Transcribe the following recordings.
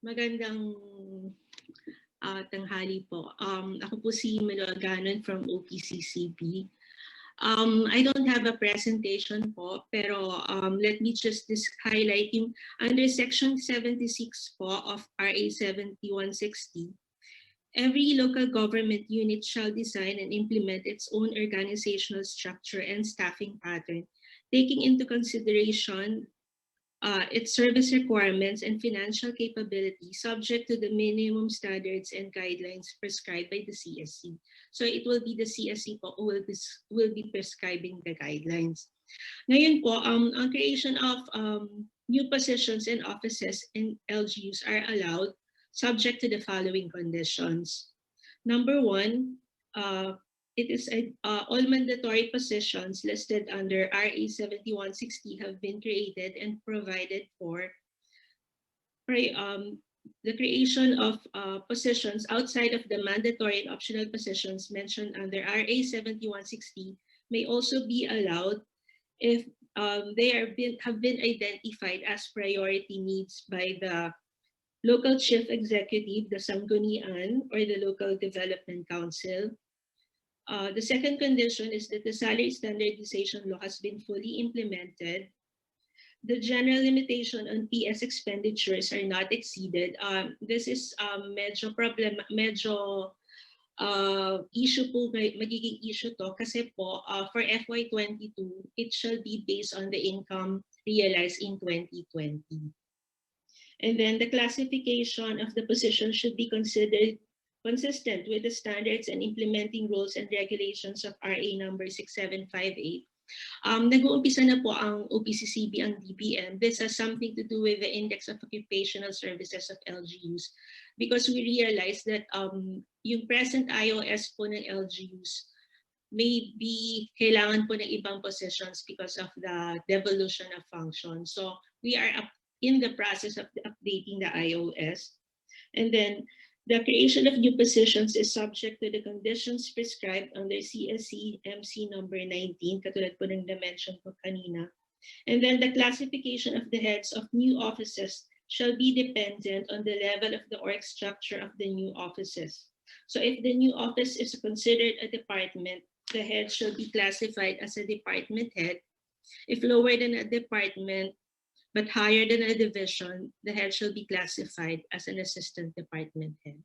Magandang tanghali po. Ako po si Melo Aganon from OPCCB. I don't have a presentation po, pero let me just highlight yung under Section 76 po of RA 7160. Every local government unit shall design and implement its own organizational structure and staffing pattern, taking into consideration its service requirements and financial capability subject to the minimum standards and guidelines prescribed by the CSC. So it will be the CSC po who will be prescribing the guidelines. Ngayon po, ang creation of new positions and offices in LGUs are allowed subject to the following conditions. Number one, it is all mandatory positions listed under RA 7160 have been created and provided for. The creation of positions outside of the mandatory and optional positions mentioned under RA 7160 may also be allowed if they have been identified as priority needs by the local chief executive, the Sanggunian, or the local development council. The second condition is that the salary standardization law has been fully implemented. The general limitation on PS expenditures are not exceeded. This is medyo issue po, magiging issue to kasi po for FY22, it shall be based on the income realized in 2020. And then the classification of the position should be considered consistent with the standards and implementing rules and regulations of RA number 6758. Nag-uumpisa na po ang OPCCB, ang DBM. This has something to do with the Index of Occupational Services of LGUs because we realize that yung present IOS po ng LGUs may be kailangan po ng ibang positions because of the devolution of functions. So we are in the process of updating the IOS. And then the creation of new positions is subject to the conditions prescribed under CSC MC number 19, katulad po ng na-mention po kanina. And then the classification of the heads of new offices shall be dependent on the level of the org structure of the new offices. So if the new office is considered a department, the head shall be classified as a department head. If lower than a department, but higher than a division, the head shall be classified as an assistant department head.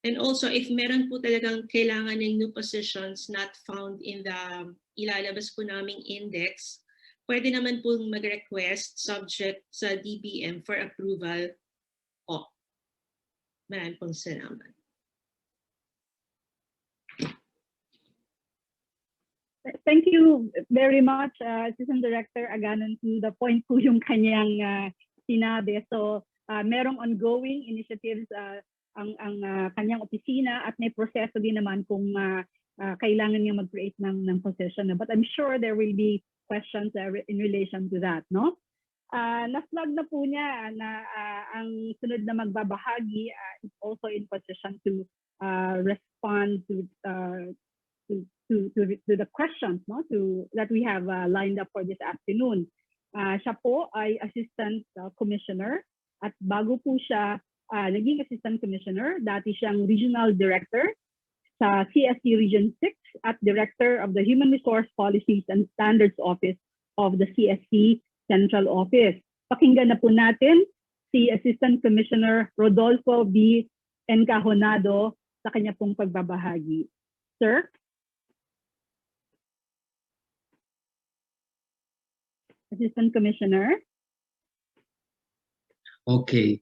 And also, if meron po talagang kailangan ng new positions not found in the ilalabas po naming index, pwede naman po mag-request subject sa DBM for approval po. Maraming pong salamat. Thank you very much, Assistant Director Aganon. To the point po yung kanyang sinabi. So, merong ongoing initiatives ang kanyang opisina at may proseso din naman kung kailangan niya mag-create ng position. But I'm sure there will be questions in relation to that, no? Na-flag na po niya na ang sunod na magbabahagi is also in position to respond to the questions, no, that we have lined up for this afternoon. Siya po ay Assistant Commissioner at bago po siya naging Assistant Commissioner, dati siyang Regional Director sa CSC Region 6 at Director of the Human Resource Policies and Standards Office of the CSC Central Office. Pakinggan na po natin si Assistant Commissioner Rodolfo B. Encajonado sa kanya pong pagbabahagi. Sir? Assistant Commissioner. Okay.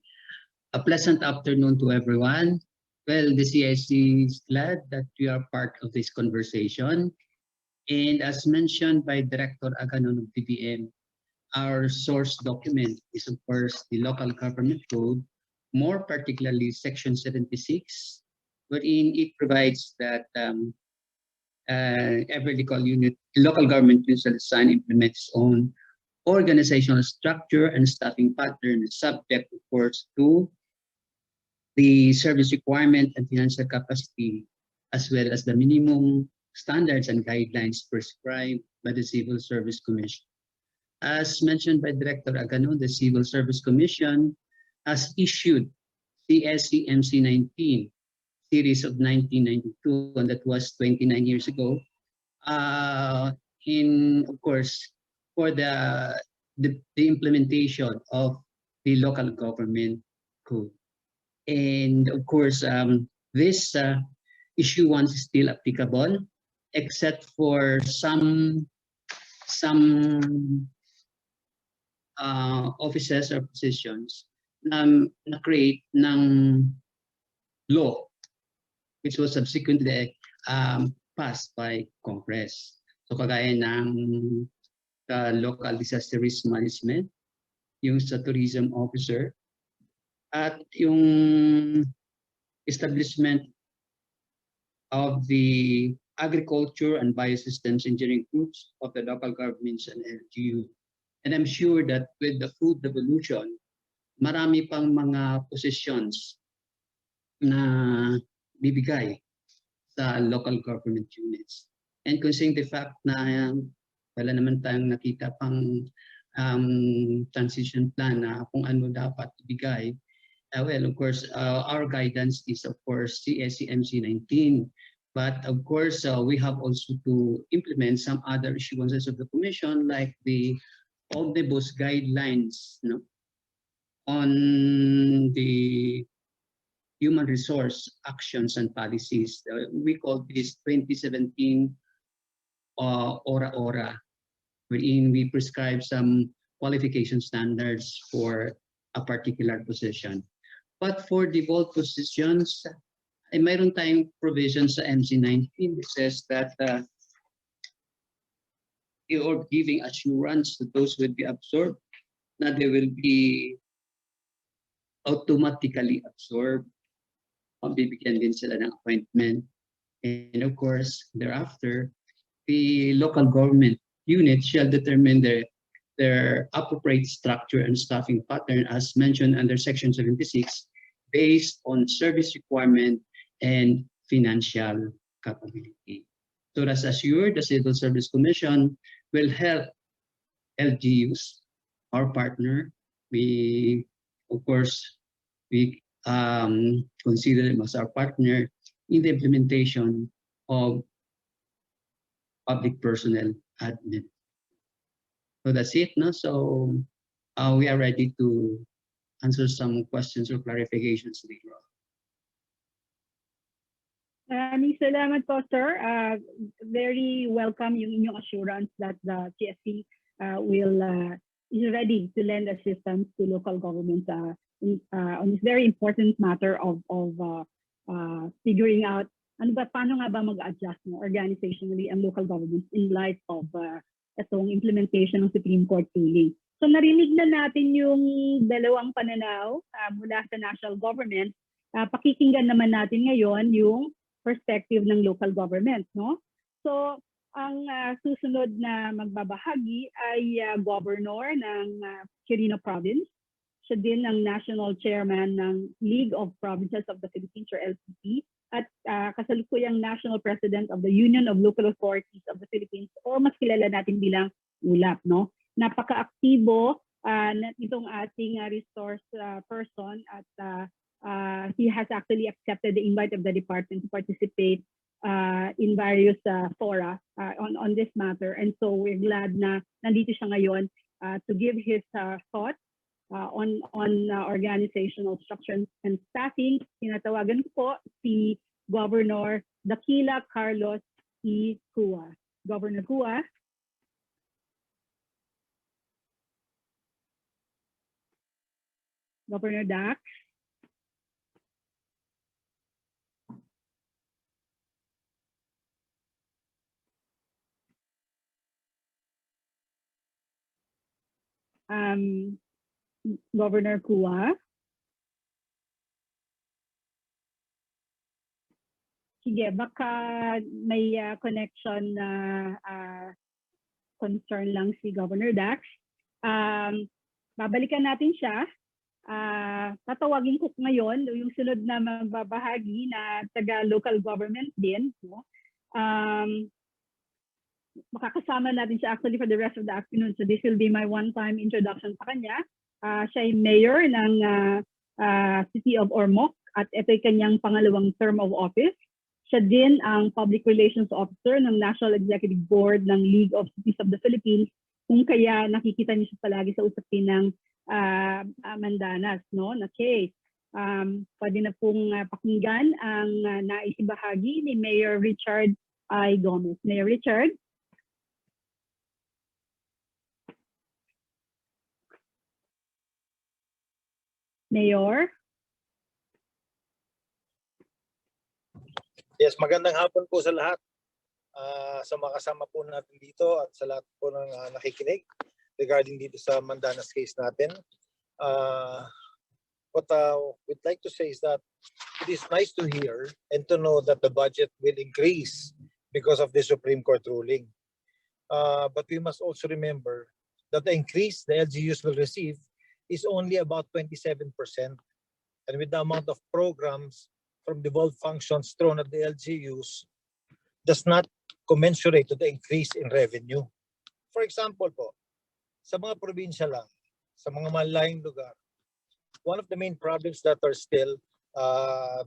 A pleasant afternoon to everyone. Well, the CSC is glad that we are part of this conversation. And as mentioned by Director Aganon of DBM, our source document is of course the Local Government Code, more particularly Section 76, wherein it provides that every local government unit shall design and implement its own organizational structure and staffing pattern, subject, of course, to the service requirement and financial capacity, as well as the minimum standards and guidelines prescribed by the Civil Service Commission. As mentioned by Director Agano, the Civil Service Commission has issued CSC MC 19 series of 1992, and that was 29 years ago. Of course, for the implementation of the local government code. And of course, this issuance is still applicable, except for some offices or positions na create ng law which was subsequently passed by Congress. So kagaya ng local disaster risk management, yung sa tourism officer, at yung establishment of the agriculture and biosystems engineering groups of the local governments and LGU. And I'm sure that with the food revolution, marami pang mga positions na bibigay sa local government units. And considering the fact na wala naman tayong nakita pang transition plan na kung ano dapat ibigay, well, of course, our guidance is, of course, CSC-MC 19. But of course, we have also to implement some other issuances of the Commission, like the omnibus guidelines, on the human resource actions and policies. We call this 2017 ORA-ORA, wherein we prescribe some qualification standards for a particular position. But for default positions, ay mayroon tayong provision sa MC19 that says that you're giving assurance to those who will be absorbed, na they will be automatically absorbed. Bibigyan din sila ng appointment. And of course, thereafter, the local government unit shall determine their appropriate structure and staffing pattern as mentioned under Section 76 based on service requirement and financial capability. So as assured, the Civil Service Commission will help LGUs, our partner. We, of course, we consider them as our partner in the implementation of public personnel admin. So that's it, no? So we are ready to answer some questions or clarifications later on. Maraming salamat po, sir. Very welcome yung inyong assurance that the CSC is ready to lend assistance to local governments on this very important matter of figuring out paano nga ba mag-adjust organizationally ang local governments in light of itong implementation ng Supreme Court ruling. So narinig na natin yung dalawang pananaw mula sa national government. Pakikinggan naman natin ngayon yung perspective ng local government, no? So ang susunod na magbabahagi ay governor ng Quirino Province. Siya din ang national chairman ng League of Provinces of the Philippines or LPP at kasalukuyang national president of the Union of Local Authorities of the Philippines or mas kilala natin bilang ULAP, no? Napaka-aktibo itong ating resource person at he has actually accepted the invite of the department to participate in various fora on this matter. And so we're glad na nandito siya ngayon to give his thoughts on organizational structure and staffing. Tinatawagan ko po si Governor Daquila Carlos E. Cua. Governor Cua. Governor Dax. Governor Cua. Sige, baka may connection na concern lang si Governor Dax. Babalikan natin siya. Tatawagin ko ngayon yung sunod na magbabahagi na taga local government din. No? makakasama natin siya actually for the rest of the afternoon. So this will be my one-time introduction sa kanya. Siya ay mayor ng City of Ormoc at ito ay kanyang pangalawang term of office. Siya din ang Public Relations Officer ng National Executive Board ng League of Cities of the Philippines, kung kaya nakikita niyo siya palagi sa usapin ng Mandanas, no, na case. Pwede na pong pakinggan ang naisibahagi ni Mayor Richard I. Gomez. Mayor Richard. Mayor. Yes, magandang hapon po sa lahat. Sa mga kasama po natin dito at sa lahat po ng nakikinig regarding dito sa Mandanas case natin. What we'd like to say is that it is nice to hear and to know that the budget will increase because of the Supreme Court ruling. But we must also remember that the increase the LGUs will receive is only about 27%. And with the amount of programs from devolved functions thrown at the LGUs, does not commensurate to the increase in revenue. For example po, sa mga probinsya lang, sa mga malayong lugar, one of the main problems that are still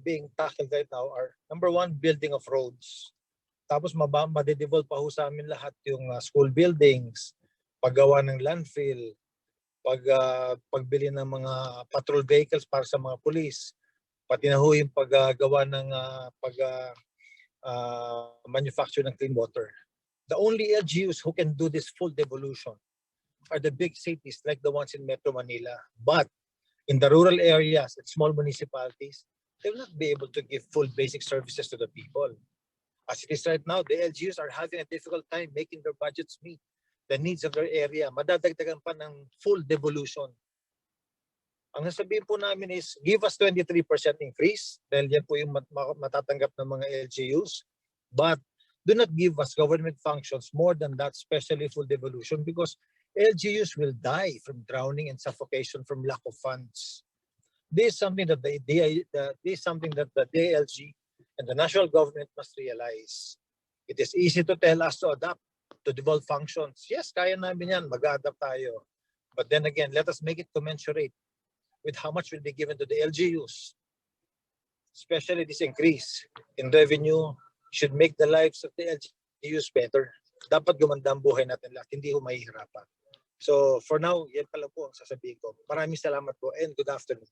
being tackled right now are, number one, building of roads. Tapos madidevolve pa ho sa amin lahat yung school buildings, paggawa ng landfill, pagbili ng mga patrol vehicles para sa mga police, pati na ho yung paggawa ng manufacture ng clean water. The only LGUs who can do this full devolution are the big cities like the ones in Metro Manila. But in the rural areas and small municipalities, they will not be able to give full basic services to the people. As it is right now, the LGUs are having a difficult time making their budgets meet the needs of their area. Madadagdagan pa ng full devolution. Ang nasabihin po namin is, give us 23% increase, dahil yan po yung matatanggap ng mga LGUs. But do not give us government functions more than that, especially full devolution, because LGUs will die from drowning and suffocation from lack of funds. This is something that the DILG and the national government must realize. It is easy to tell us to adapt to devolved functions. Yes, kaya namin yan, mag-adapt tayo. But then again, let us make it commensurate with how much will be given to the LGUs. Especially this increase in revenue should make the lives of the LGUs better. Dapat gumanda ang buhay natin lahat, hindi ho mahihirapan. So for now, yan pala po ang sasabihin ko. Maraming salamat po and good afternoon.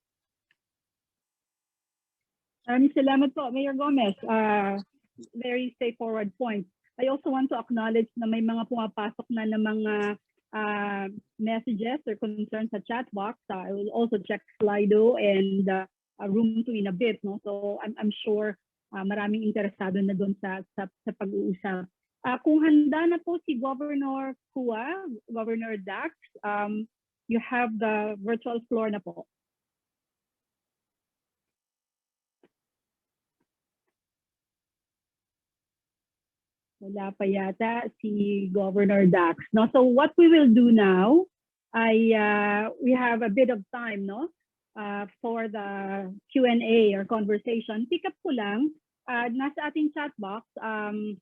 Maraming salamat po, Mayor Gomez. Very straightforward point. I also want to acknowledge na may mga pumapasok na ng mga messages or concerns sa chat box. I will also check Slido and Room 2 in a bit. No? So I'm sure maraming interesado na doon sa pag-uusap. Kung handa na po si Governor Kua, Governor Dax, you have the virtual floor na po. Wala pa yata si Governor Dax. No? So what we will do now, we have a bit of time, no, for the Q&A or conversation. Pick up ko lang, nasa ating chat box, 2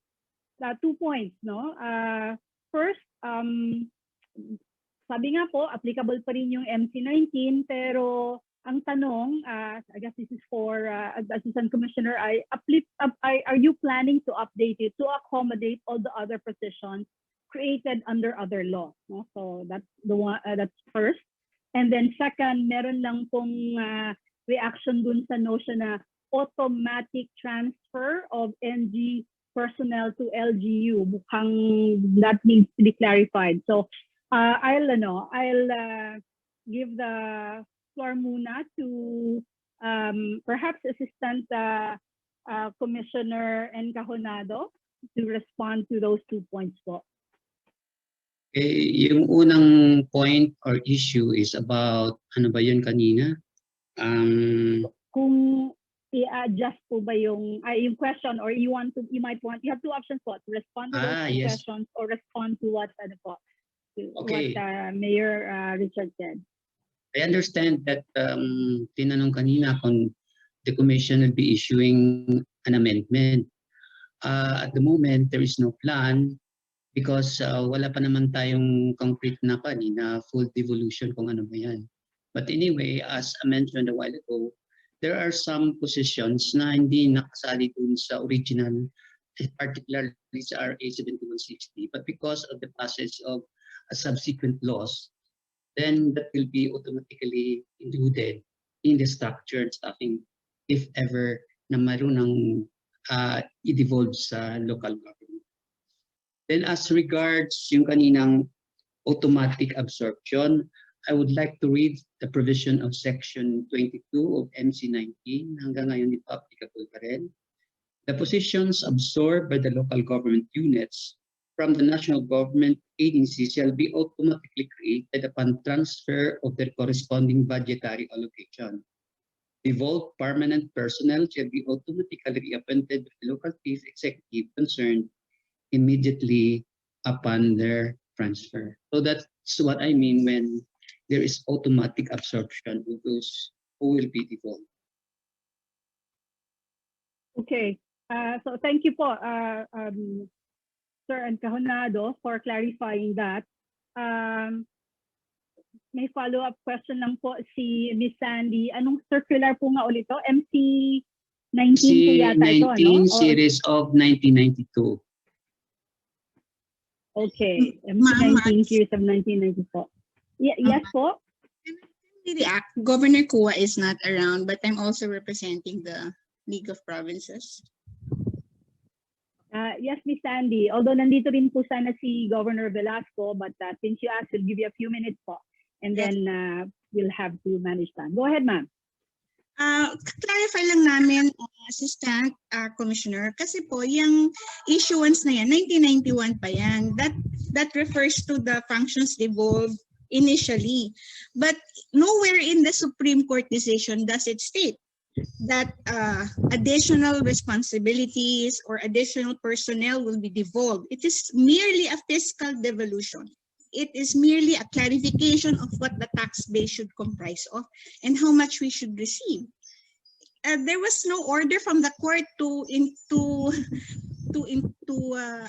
points. No? First, sabi nga po, applicable pa rin yung MC19, pero ang tanong, I guess this is for Assistant Commissioner, are you planning to update it to accommodate all the other positions created under other laws? No? So that's the one. That's first. And then second, meron lang pong reaction dun sa notion na automatic transfer of NG personnel to LGU. Mukhang that needs to be clarified. So I'll give the floor muna to perhaps Assistant Commissioner Encajonado to respond to those 2 points po. Yung unang point or issue is about, ano ba yun kanina? Kung i-adjust po ba yung question, or you have 2 options po, to respond to those questions or respond to what what Mayor Richard said. I understand that tinanong kanina kung the commission will be issuing an amendment. At the moment, there is no plan because wala pa naman tayong concrete na full devolution kung ano ba yan. But anyway, as I mentioned a while ago, there are some positions na hindi nakasali dun sa original, particularly sa RA 7160, but because of the passage of subsequent laws, then that will be automatically included in the structure and staffing if ever na marunong i-devolve sa local government. Then as regards yung kaninang automatic absorption, I would like to read the provision of section 22 of MC19. Hanggang ngayon ito applicable pa rin. The positions absorbed by the local government units from the national government agencies shall be automatically created upon transfer of their corresponding budgetary allocation. Devolved permanent personnel shall be automatically reappointed by the local chief executive concerned immediately upon their transfer. So that's what I mean when there is automatic absorption of those who will be devolved. Okay. So thank you po, Sir Encahonado, for clarifying that. May follow-up question lang po si Miss Sandy. Anong circular po nga ulit to? MC19 po yata ito, C19 no? series of 1992. Okay. MC19 series of 1990 po. Yes po? The act, Governor Kua is not around, but I'm also representing the League of Provinces. Yes, Miss Sandy. Although nandito rin po sana si Governor Velasco, but since you asked, we'll give you a few minutes po. And then we'll have to manage time. Go ahead, ma'am. Clarify lang namin, Assistant Commissioner, kasi po yung issuance na yan, 1991 pa yan. That refers to the functions devolved initially. But nowhere in the Supreme Court decision does it state that additional responsibilities or additional personnel will be devolved. It is merely a fiscal devolution. It is merely a clarification of what the tax base should comprise of and how much we should receive. There was no order from the court to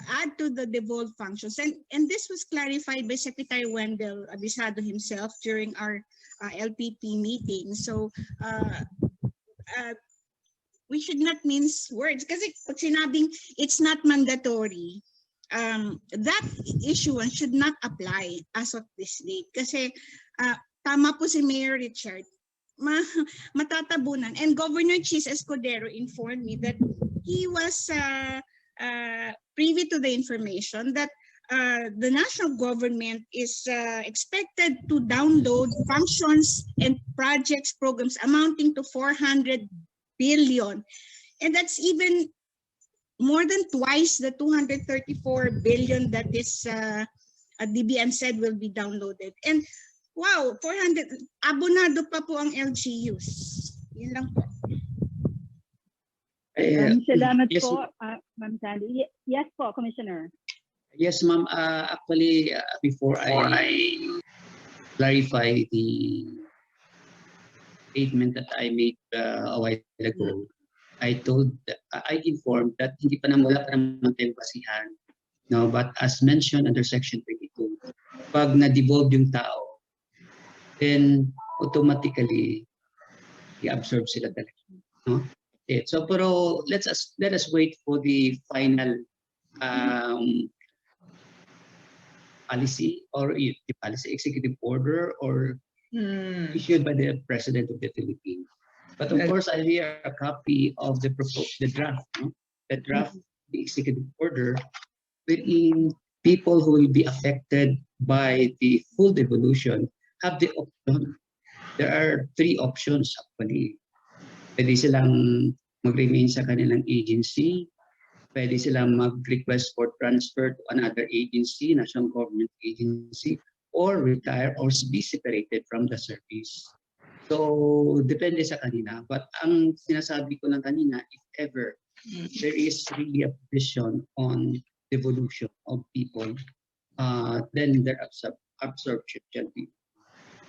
add to the devolved functions, and this was clarified by Secretary Wendell Abisado himself during our LPP meeting. So we should not mince words kasi pag sinabing it's not mandatory, that issuance should not apply as of this date. Kasi tama po si Mayor Richard, matatabunan. And Governor Chis Escudero informed me that he was privy to the information that the national government is expected to download functions and projects, programs amounting to 400 billion. And that's even more than twice the 234 billion that this DBM said will be downloaded. And wow, 400, abonado pa po ang LGUs. Yun lang po. Salamat yes, po, Ma'am Sandy. Yes po, Commissioner. Yes, ma'am. Actually, before I clarify the statement that I made a while ago, I informed that hindi pa naman, wala pa naman tayong basihan. No, but as mentioned under Section 22, pag na-devolve yung tao, then automatically i-absorb sila talaga. No? Okay, so pero let us wait for the final policy or the policy executive order or issued by the President of the Philippines. But of course, I hear a copy of the draft, no? The draft, the executive order, wherein people who will be affected by the full devolution have the option. There are three options actually. Pwede silang mag-remain sa kanilang agency, pwede silang mag-request for transfer to another agency, national government agency, or retire or be separated from the service. So, depende sa kanila. But ang sinasabi ko lang kanina, if ever there is really a provision on devolution of people, then their absorption shall be.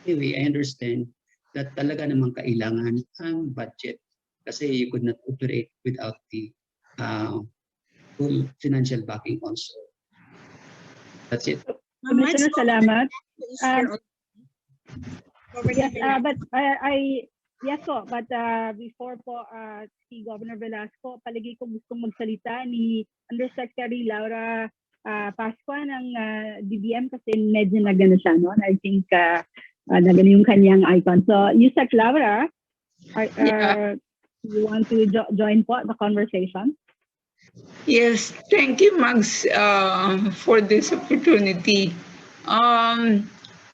Anyway, I understand that talaga namang kailangan ang budget kasi you could not operate without the full financial backing also. That's it. Commissioner, salamat. Is here also. Yes, Governor but yes po, but before po si Governor Velasco, palagi ko gustong magsalita ni Undersecretary Laura Pascua ng DBM kasi medyo nagano siya, no? I think nagano yung kanyang icon. So, Yusek Laura, you want to join po the conversation? Yes, thank you, Max, for this opportunity.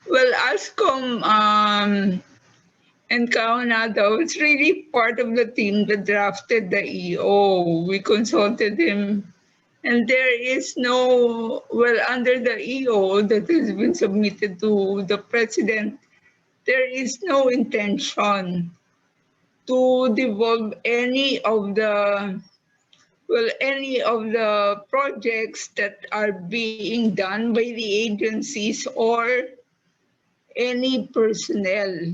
Well, ASCOM and Kaunado was really part of the team that drafted the EO. We consulted him, and there is no, well, under the EO that has been submitted to the President, there is no intention to devolve any of the projects that are being done by the agencies or any personnel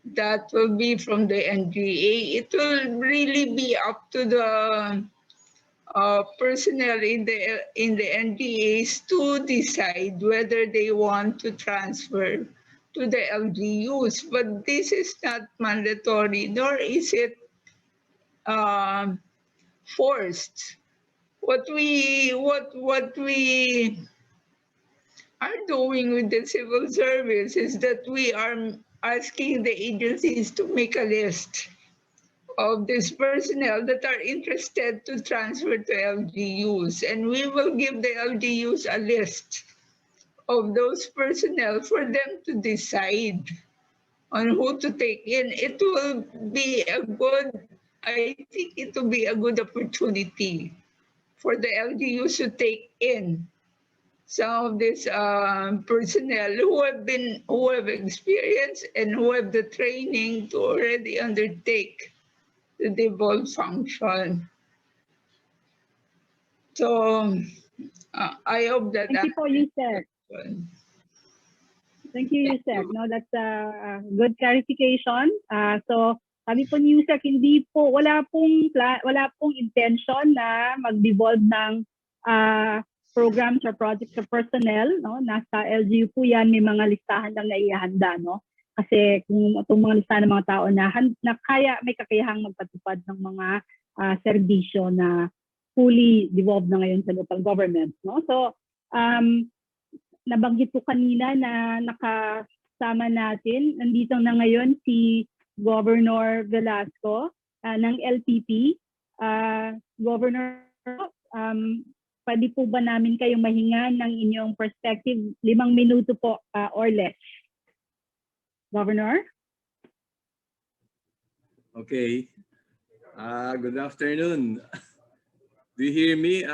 that will be from the NGA. It will really be up to the personnel in the NGAs to decide whether they want to transfer to the LGUs. But this is not mandatory, nor is it forced. What we are doing with the civil service is that we are asking the agencies to make a list of this personnel that are interested to transfer to LGUs, and we will give the LGUs a list of those personnel for them to decide on who to take in. It will be I think it will be a good opportunity for the LGUs to take in some of these personnel who have experience and who have the training to already undertake the devolved function. So I hope that. Thank you po, Yusek. Thank you, Yusek. No, that's a good clarification. So, sabi po ni Yusek, wala pong intention na mag-devolve ng programs or projects or personnel, no? Nasa LGU po yan, may mga listahan lang na ihahanda, no? Kasi kung itong mga listahan ng mga tao na may kakayahang magpatupad ng mga serbisyo na fully devolved na ngayon sa local government, no? So, nabanggit po kanina na nakasama natin, nandito na ngayon si Governor Velasco ng LPP. Governor, pwede po ba namin kayong mahinga ng inyong perspective? 5 minuto po or less. Governor? Okay. Good afternoon. Do you hear me?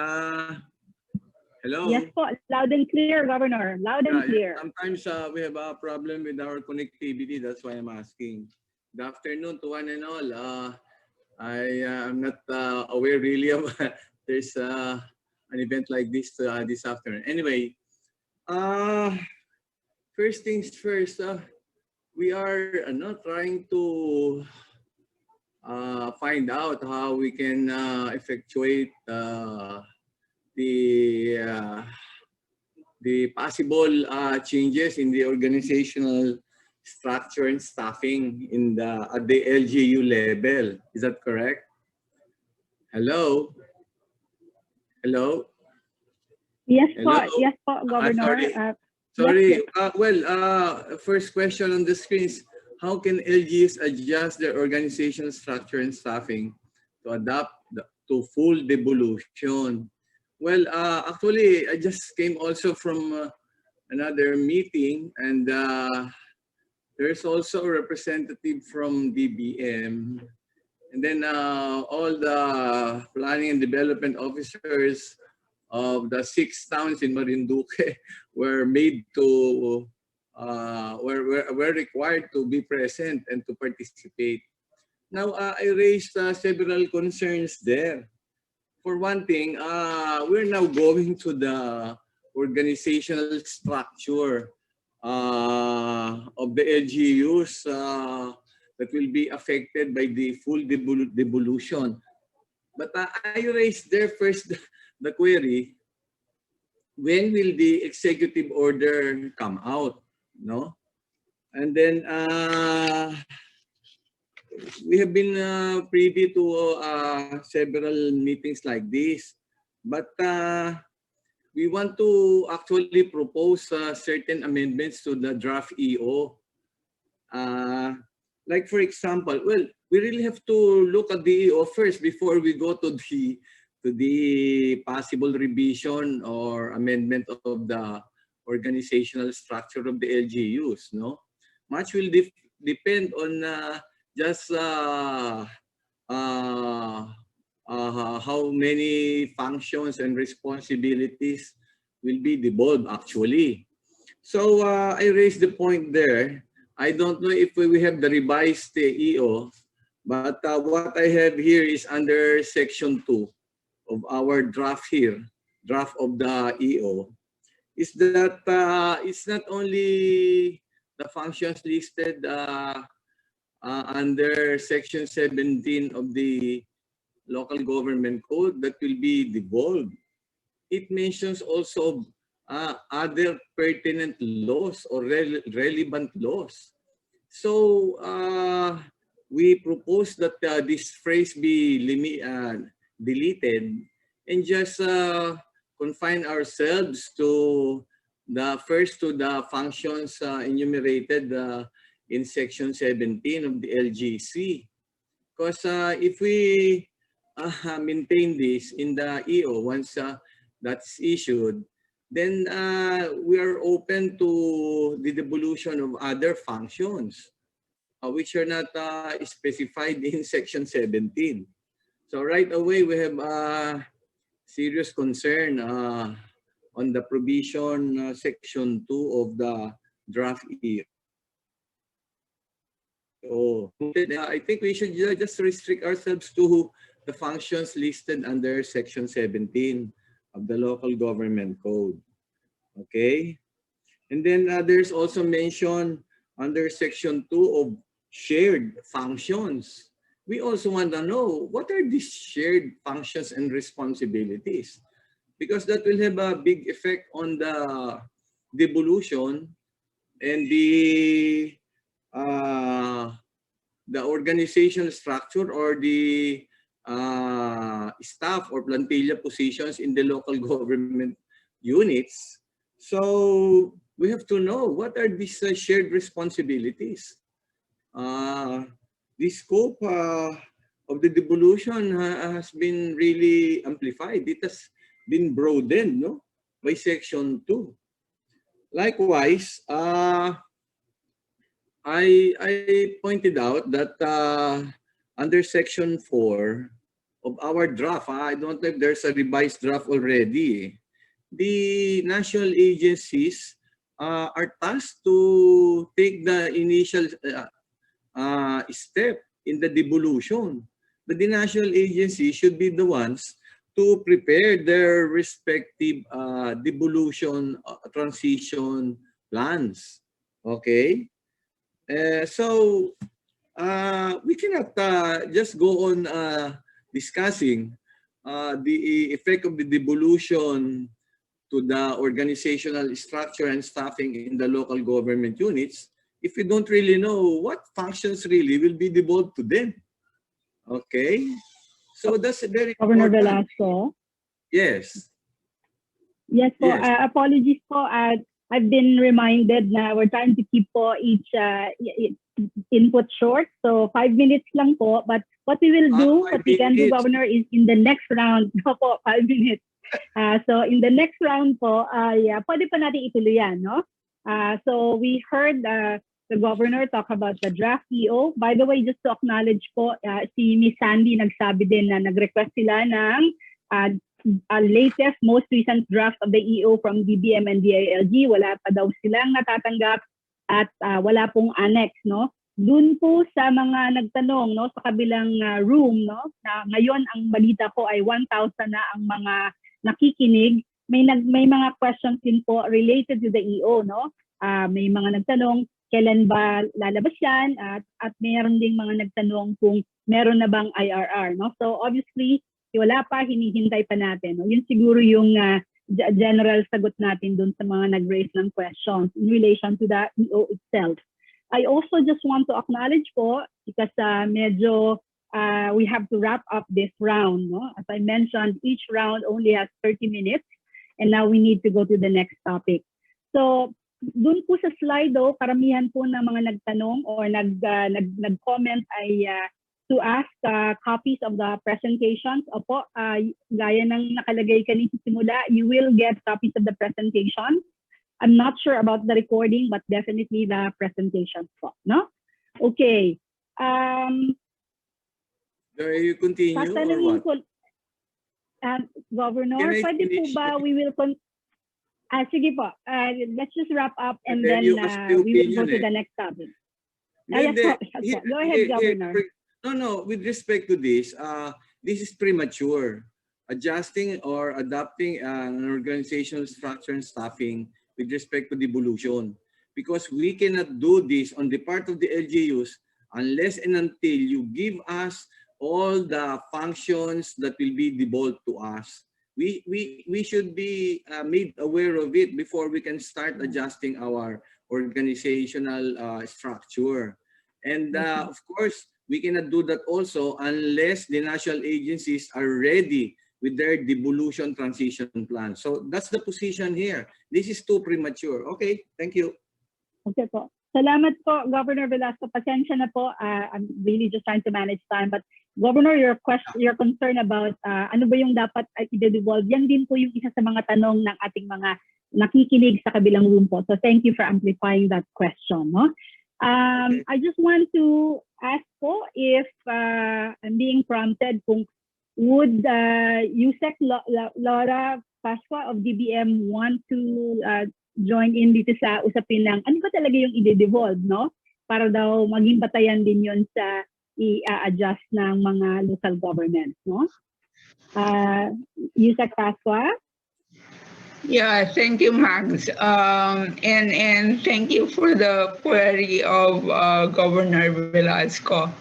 Hello? Yes po, loud and clear, Governor. Loud and clear. Sometimes we have a problem with our connectivity. That's why I'm asking. Good afternoon to one and all. I am not aware really of there's an event like this this afternoon. Anyway, first things first, we are not trying to find out how we can effectuate the possible changes in the organizational structure and staffing at the LGU level. Is that correct? Hello? Hello? Yes Hello? po, yes po, Governor. Sorry. Yes. First question on the screen is, how can LGUs adjust their organizational structure and staffing to adapt to full devolution? Well, actually, I just came also from another meeting, and there's also a representative from DBM. And then all the planning and development officers of the 6 towns in Marinduque were made to, were required to be present and to participate. Now, I raised several concerns there. For one thing, we're now going to the organizational structure of the LGUs that will be affected by the full devolution. But I raised there first the query when will the executive order come out, no? And then we have been privy to several meetings like this, but we want to actually propose certain amendments to the draft EO. Like for example, well, we really have to look at the EO first before we go to the possible revision or amendment of the organizational structure of the LGUs. No, much will depend on just how many functions and responsibilities will be devolved actually. So I raised the point there. I don't know if we have the revised EO, but what I have here is under section 2 of our draft here, draft of the EO, is that it's not only the functions listed under section 17 of the local government code that will be devolved. It mentions also other pertinent laws or relevant laws. So we propose that this phrase be deleted and just confine ourselves to the functions enumerated in section 17 of the LGC. Because if we maintain this in the EO once that's issued, then we are open to the devolution of other functions which are not specified in section 17. So right away we have serious concern on the provision section 2 of the draft EO. I think we should just restrict ourselves to the functions listed under section 17 of the local government code. Okay, and then there's also mention under section 2 of shared functions. We also want to know what are these shared functions and responsibilities, because that will have a big effect on the devolution and the organizational structure or the staff or plantilla positions in the local government units. So we have to know what are these shared responsibilities. The scope of the devolution has been really amplified. It has been broadened, no, by section 2. Likewise, I pointed out that under section 4 of our draft, I don't know if there's a revised draft already, the national agencies are tasked to take the initial step in the devolution. But the national agency should be the ones to prepare their respective devolution transition plans. Okay? So we cannot just go on discussing the effect of the devolution to the organizational structure and staffing in the local government units if we don't really know what functions really will be devolved to them. Okay? So that's a very Governor important. Velasco. Yes. Yes po, Yes. apologies po. I've been reminded na we're trying to keep po each input short. So 5 minutes lang po. But what we will do, what we can do, minutes. Governor, is in the next round. Po, 5 minutes. So in the next round po, pwede pa natin ituloy yan, no? So we heard the Governor talk about the draft EO. By the way, just to acknowledge po, si Miss Sandy nagsabi din na nag-request sila ng latest, most recent draft of the EO from DBM and DILG. Wala pa daw silang natatanggap at wala pong annex, no? Doon po sa mga nagtanong, no, sa kabilang room, no, na ngayon ang balita ko ay 1,000 na ang mga nakikinig. May mga questions din po related to the EO, no? May mga nagtanong kailan ba lalabas yan at mayroon ding mga nagtanong kung meron na bang IRR, no? So obviously wala pa, hinihintay pa natin, no? Yun siguro yung general sagot natin dun sa mga nag-raise ng questions in relation to the EO itself. I also just want to acknowledge po, because medyo we have to wrap up this round. No? As I mentioned, each round only has 30 minutes, and now we need to go to the next topic. So, dun po sa slide, karamihan po ng mga nagtanong or nag-comment ay to ask copies of the presentations. Opo, gaya ng nakalagay kanina simula, you will get copies of the presentation. I'm not sure about the recording, but definitely the presentation po, no? Okay. Do you continue or Tatanungin what? ko, Governor, Can I pwede po finish? ba we will sige po, let's just wrap up and Then then you ask the we will go opinion, to the next topic. Yes Hindi, po, yes po. Go ahead, Governor. No, with respect to this is premature. Adjusting or adapting an organizational structure and staffing with respect to devolution. Because we cannot do this on the part of the LGUs unless and until you give us all the functions that will be devolved to us. We should be made aware of it before we can start adjusting our organizational structure. And of course, we cannot do that also unless the national agencies are ready with their devolution transition plan. So that's the position here. This is too premature. Okay, thank you. Okay po. Salamat po, Governor Velasco. Pasensya na po. I'm really just trying to manage time. But Governor, your concern about ano ba yung dapat i-devolve, yan din po yung isa sa mga tanong ng ating mga nakikinig sa kabilang room po. So thank you for amplifying that question. No? I just want to ask po if I'm being prompted kung would Yusek Laura Pasqua of DBM want to join in dito sa usapin ng ano ba talaga yung i-devolve, no? Para daw maging batayan din yon sa i-adjust ng mga local governments, no? Yusek Pasqua? Yeah, thank you, Max. And thank you for the query of Governor Velasco.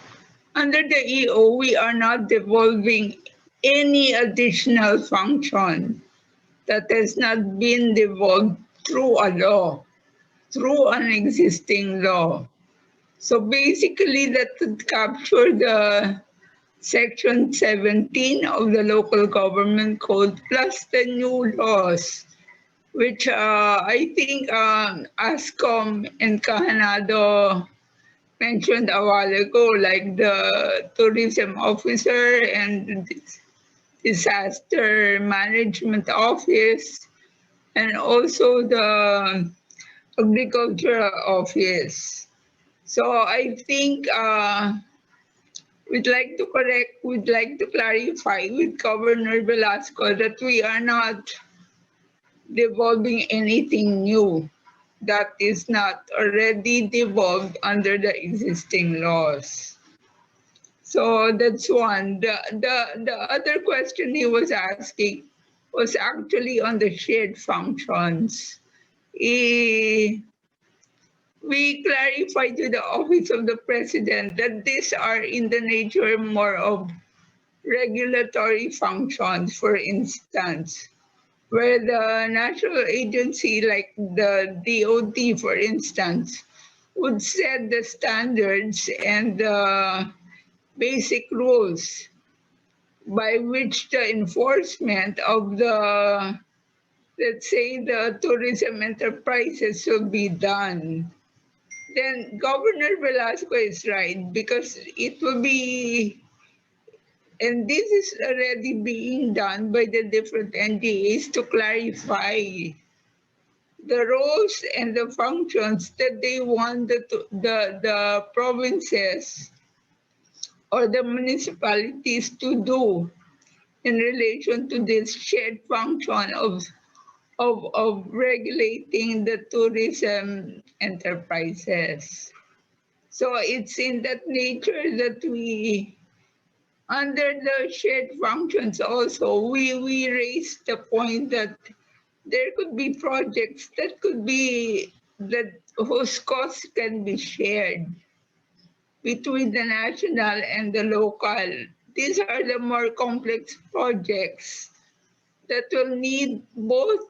Under the EO, we are not devolving any additional function that has not been devolved through a law, through an existing law. So basically that would capture the Section 17 of the Local Government Code plus the new laws, which I think ASCOM and Kahanado mentioned a while ago, like the tourism officer and disaster management office, and also the agricultural office. So I think we'd like to clarify with Governor Velasco that we are not devolving anything new that is not already devolved under the existing laws. So that's one. The other question he was asking was actually on the shared functions. We clarified to the Office of the President that these are in the nature more of regulatory functions, for instance, where the national agency like the DOT, for instance, would set the standards and the basic rules by which the enforcement of the, let's say, the tourism enterprises will be done. Then Governor Velasco is right, because it will be, and this is already being done by the different NGAs to clarify the roles and the functions that they want the provinces or the municipalities to do in relation to this shared function of regulating the tourism enterprises. So it's in that nature that we, under the shared functions also, we raise the point that there could be projects that could be, that whose costs can be shared between the national and the local. These are the more complex projects that will need both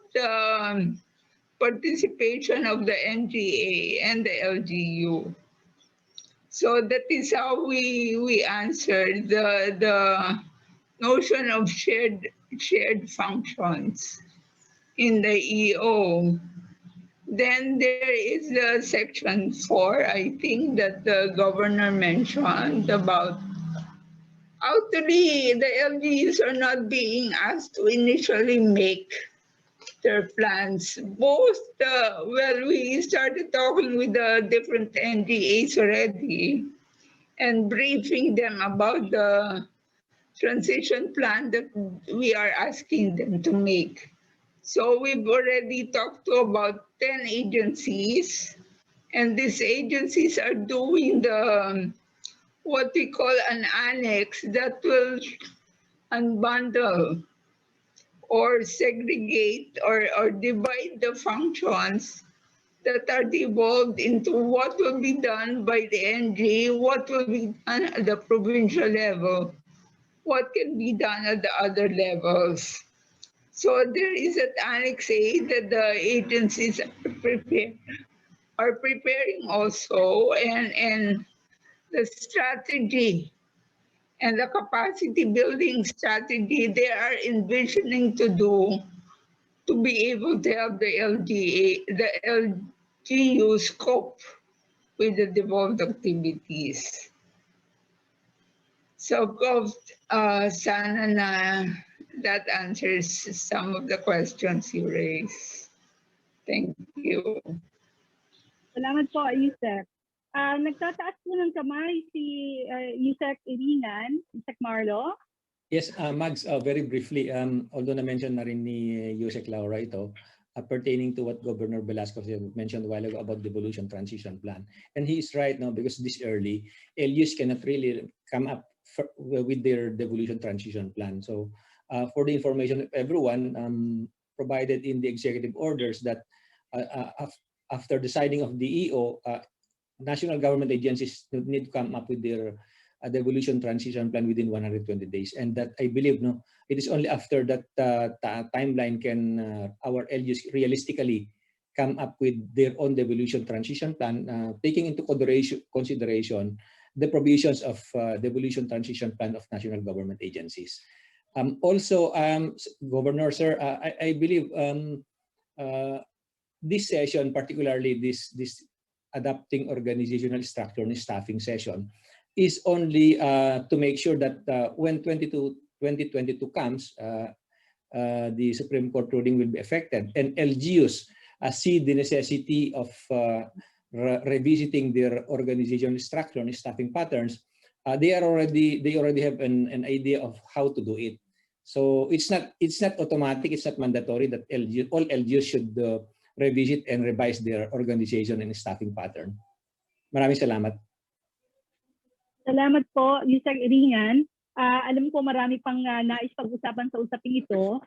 participation of the NGA and the LGU. So that is how we answered the notion of shared functions in the EO. Then there is the section 4, I think, that the governor mentioned about actually the LGUs are not being asked to initially make their plans. Both, well, we started talking with the different NGAs already and briefing them about the transition plan that we are asking them to make. So we've already talked to about 10 agencies, and these agencies are doing the what we call an annex that will unbundle or segregate or divide the functions that are devolved into what will be done by the NG, what will be done at the provincial level, what can be done at the other levels. So there is an Annex A that the agencies are preparing also, and the strategy and the capacity building strategy they are envisioning to do to be able to have the LGU scope with the devolved activities. So, sana na that answers some of the questions you raised. Thank you. Salamat po, Yusek. Nagtataas po ng kamay si Yusek Iringan, Yusek Marlo. Yes, Mags, very briefly, although na-mention na rin ni Yusek Laura ito, pertaining to what Governor Velasco mentioned a while ago about devolution transition plan. And he is right now, because this early, LUs cannot really come up with their devolution transition plan. So for the information of everyone, provided in the executive orders that after the signing of the EO, national government agencies need to come up with their devolution transition plan within 120 days. And that, I believe, no, it is only after that timeline can our LUs realistically come up with their own devolution transition plan, taking into consideration the provisions of devolution transition plan of national government agencies. Also, Governor, sir, I believe this session, particularly this adapting organizational structure and staffing session, is only to make sure that when 2022 comes, the Supreme Court ruling will be affected, and LGUs see the necessity of revisiting their organizational structure and staffing patterns. They already have an idea of how to do it. So it's not automatic, it's not mandatory that all LGUs should revisit and revise their organization and staffing pattern. Maraming salamat. Salamat po, Yusek Iringan. Alam ko marami pang nais pag-usapan sa usaping ito.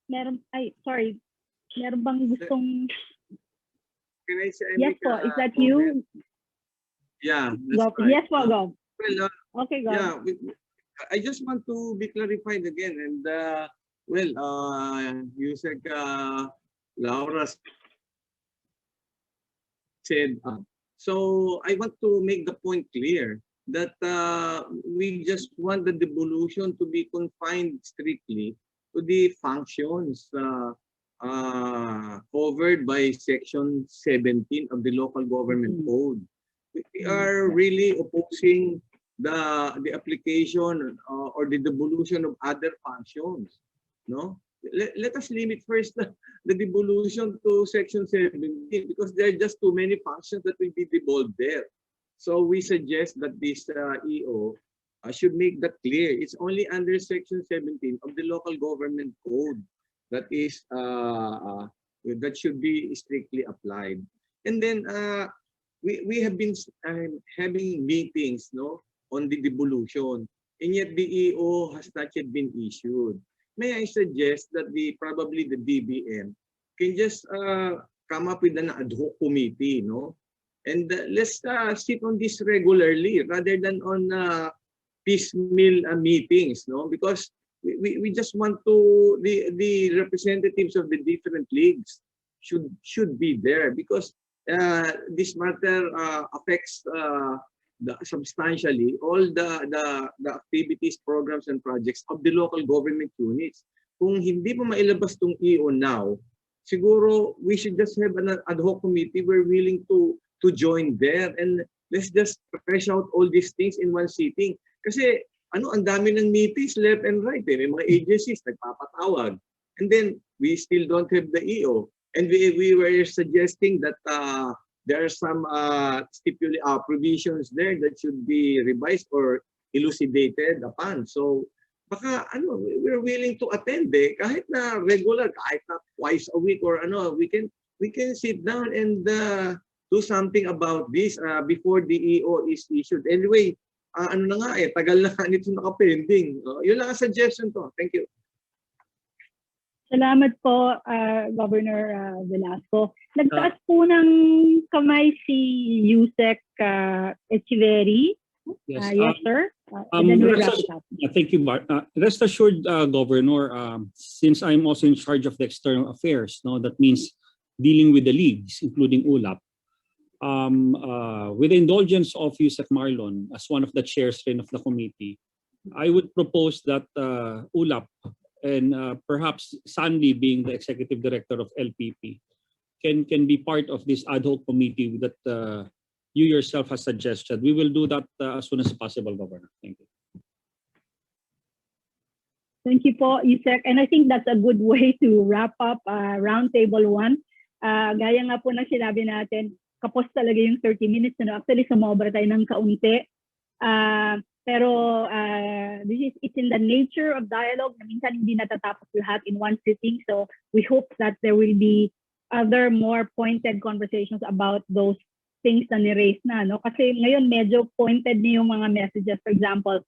Meron bang gustong... Can I say, yes po, is that you? Yeah. Go. Right. Yes po, go. Well, Okay, go. yeah, I just want to be clarified again, and Yusek Laura said, so I want to make the point clear that we just want the devolution to be confined strictly to the functions covered by Section 17 of the Local Government Code. We are really opposing the application or the devolution of other functions. No, let us limit first the devolution to Section 17 because there are just too many functions that will be devolved there. So we suggest that this EO should make that clear. It's only under Section 17 of the Local Government Code that is that should be strictly applied. And then we have been having meetings, no, on the devolution, and yet the EO has not yet been issued. May I suggest that probably the DBM can just come up with an ad hoc committee, no? And let's sit on this regularly rather than on piecemeal meetings, no? Because we just want to the representatives of the different leagues should be there, because this matter affects substantially all the activities, programs, and projects of the local government units. Kung hindi pa mailabas tong EO now, siguro we should just have an ad hoc committee. We're willing to join there, and let's just fresh out all these things in one sitting. Kasi ang dami ng meetings left and right. May mga agencies nagpapatawag. And then we still don't have the EO. And we were suggesting that there are some provisions there that should be revised or elucidated upon. So baka we're willing to attend kahit na regular, kahit na twice a week or we can sit down and do something about this before the EO is issued. Anyway, tagal na nito naka-pending. Yun lang ang suggestion to. Thank you. Salamat po, Governor Velasco. Nagtaas po ng kamay si Yusek Echeverry. Yes, Yes, sir. And then we'll wrap it up. thank you, Mark. Rest assured, Governor, since I'm also in charge of the external affairs, that means dealing with the leagues, including ULAP. With the indulgence of Yusek Marlon as one of the chairs of the committee, I would propose that ULAP and perhaps Sandy, being the executive director of LPP, can be part of this ad hoc committee that you yourself has suggested. We will do that as soon as possible, Governor. Thank you. Thank you po, Yusek. And I think that's a good way to wrap up Roundtable 1. Gaya nga po ng sinabi natin, kapos talaga yung 30 minutes. Actually, sumobra tayo ng kaunti. Pero it's in the nature of dialogue na minsan hindi natatapos lahat in one sitting. So we hope that there will be other more pointed conversations about those things na ni-raise na. Kasi ngayon medyo pointed na yung mga messages. For example,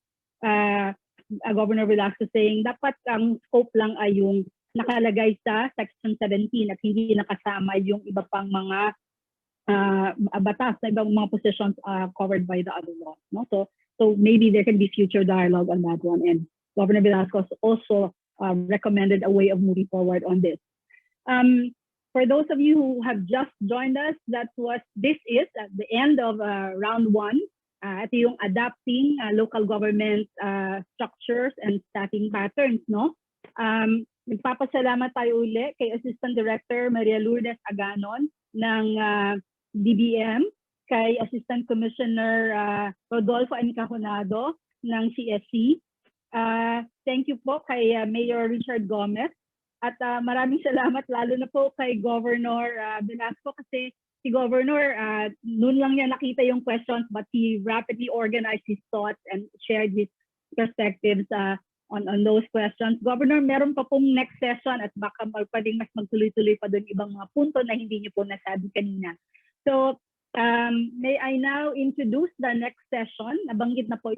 Governor Velasco saying dapat ang scope lang ay yung nakalagay sa Section 17 at hindi nakasama yung iba pang mga batas na ibang mga positions covered by the other laws. So maybe there can be future dialogue on that one. And Governor Velasco also recommended a way of moving forward on this. For those of you who have just joined us, this is at the end of round 1. Ito yung adapting local government structures and staffing patterns. Nagpapasalamat tayo uli kay Assistant Director Maria Lourdes Aganon ng DBM, kay Assistant Commissioner Rodolfo Encajonado ng CSC. Thank you po kay Mayor Richard Gomez. At maraming salamat lalo na po kay Governor Velasco kasi si Governor, noon lang niya nakita yung questions but he rapidly organized his thoughts and shared his perspectives on those questions. Governor, meron pa pong next session at baka pwedeng mas magtuloy-tuloy pa doon ibang mga punto na hindi niyo po nasabi kanina. So, may I now introduce the next session. Nabanggit na po